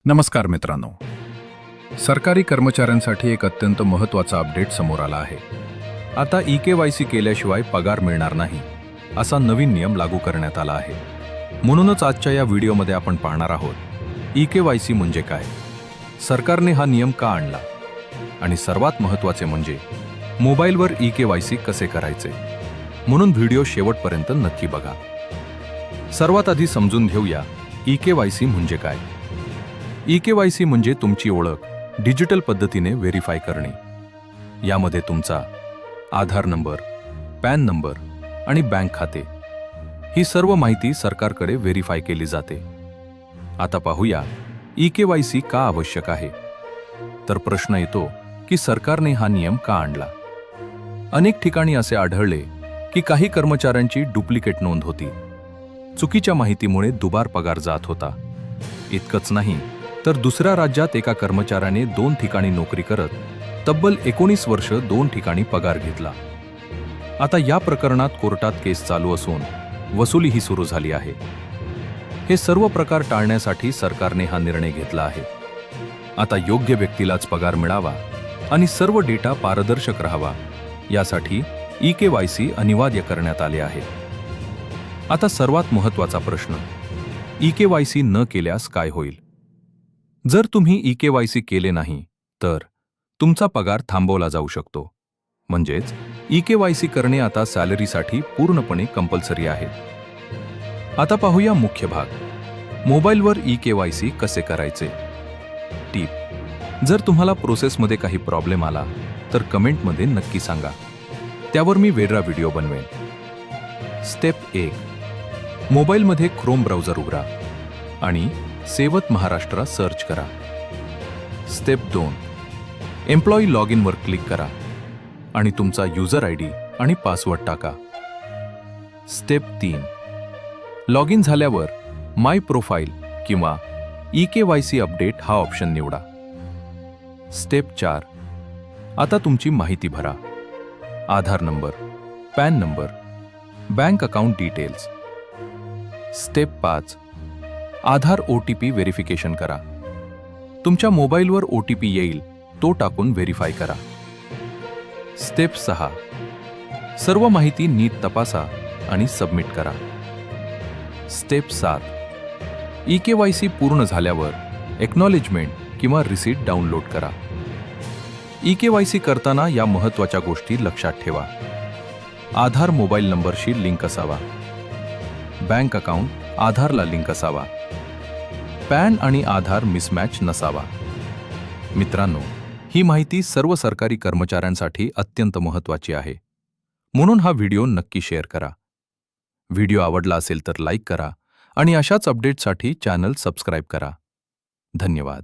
नमस्कार मित्रांनो. सरकारी कर्मचाऱ्यांसाठी एक अत्यंत महत्त्वाचा अपडेट समोर आला आहे. आता ई-के-वाय-सी केल्याशिवाय पगार मिळणार नाही, असा नवीन नियम लागू करण्यात आला आहे. म्हणूनच आजच्या या व्हिडिओमध्ये आपण पाहणार आहोत, ई-के-वाय-सी म्हणजे काय, सरकारने हा नियम का आणला, आणि सर्वात महत्त्वाचे म्हणजे मोबाईलवर ई-के-वाय-सी कसे करायचे. म्हणून व्हिडिओ शेवटपर्यंत नक्की बघा. सर्वात आधी समजून घेऊया ई-के-वाय-सी म्हणजे काय. ई-के-वाय-सी म्हणजे तुमची ओळख डिजिटल पद्धतीने व्हेरीफाय करणे. यामध्ये तुमचा आधार नंबर, पॅन नंबर आणि बँक खाते ही सर्व माहिती सरकारकडे व्हेरीफाय केली जाते. आता पाहूया ई-के-वाय-सी का आवश्यक आहे. तर प्रश्न येतो की सरकारने हा नियम का आणला. अनेक ठिकाणी असे आढळले की काही कर्मचाऱ्यांची डुप्लिकेट नोंद होती. चुकीच्या माहितीमुळे दुबार पगार जात होता. इतकंच नाही तर दुसऱ्या राज्यात एका कर्मचाऱ्याने 2 ठिकाणी नोकरी करत तब्बल 19 वर्ष 2 ठिकाणी पगार घेतला. आता या प्रकरणात कोर्टात केस चालू असून वसुलीही सुरू झाली आहे. हे सर्व प्रकार टाळण्यासाठी सरकारने हा निर्णय घेतला आहे. आता योग्य व्यक्तीलाच पगार मिळावा आणि सर्व डेटा पारदर्शक राहावा यासाठी ई-के-वाय-सी अनिवार्य करण्यात आले आहे. आता सर्वात महत्त्वाचा प्रश्न, ई-के-वाय-सी न केल्यास काय होईल. जर तुम्ही ई-के-वाय-सी केले नाही तर तुमचा पगार थांबवला जाऊ शकतो. म्हणजेच ई-के-वाय-सी करणे आता सॅलरीसाठी पूर्णपणे कंपल्सरी आहे. आता पाहूया मुख्य भाग, मोबाईलवर ई-के-वाय-सी कसे करायचे. टिप: जर तुम्हाला प्रोसेसमध्ये काही प्रॉब्लेम आला तर कमेंटमध्ये नक्की सांगा, त्यावर मी वेगळा व्हिडिओ बनवेन. स्टेप 1: मोबाईलमध्ये क्रोम ब्राउझर उघडा आणि सेवत महाराष्ट्र सर्च करा. स्टेप 2: एम्प्लॉई लॉग इनवर क्लिक करा आणि तुमचा युजर आयडी आणि पासवर्ड टाका. स्टेप 3: लॉग इन झाल्यावर माय प्रोफाईल किंवा ई-के-वाय-सी अपडेट हा ऑप्शन निवडा. स्टेप 4: आता तुमची माहिती भरा. Aadhaar number, PAN number, bank account details. Step 5: Aadhaar OTP verification करा. तुमच्या मोबाईलवर OTP येईल तो टाकून व्हेरीफाय करा. स्टेप 6: सर्व माहिती नीट तपासा आणि सबमिट करा. स्टेप 7: ई-के-वाय-सी पूर्ण झाल्यावर एक्नॉलेजमेंट किंवा रिसीट डाउनलोड करा. ई-के-वाय-सी करताना या महत्त्वाच्या गोष्टी लक्षात ठेवा. आधार मोबाईल नंबरशी लिंक असावा. बँक अकाउंट आधारला लिंक असावा. पॅन आणि आधार मिसमॅच नसावा. मित्रांनो, ही माहिती सर्व सरकारी कर्मचाऱ्यांसाठी अत्यंत महत्त्वाची आहे. म्हणून हा व्हिडिओ नक्की शेअर करा. व्हिडिओ आवडला असेल तर लाईक करा आणि अशाच अपडेट्ससाठी चॅनल सबस्क्राईब करा. धन्यवाद.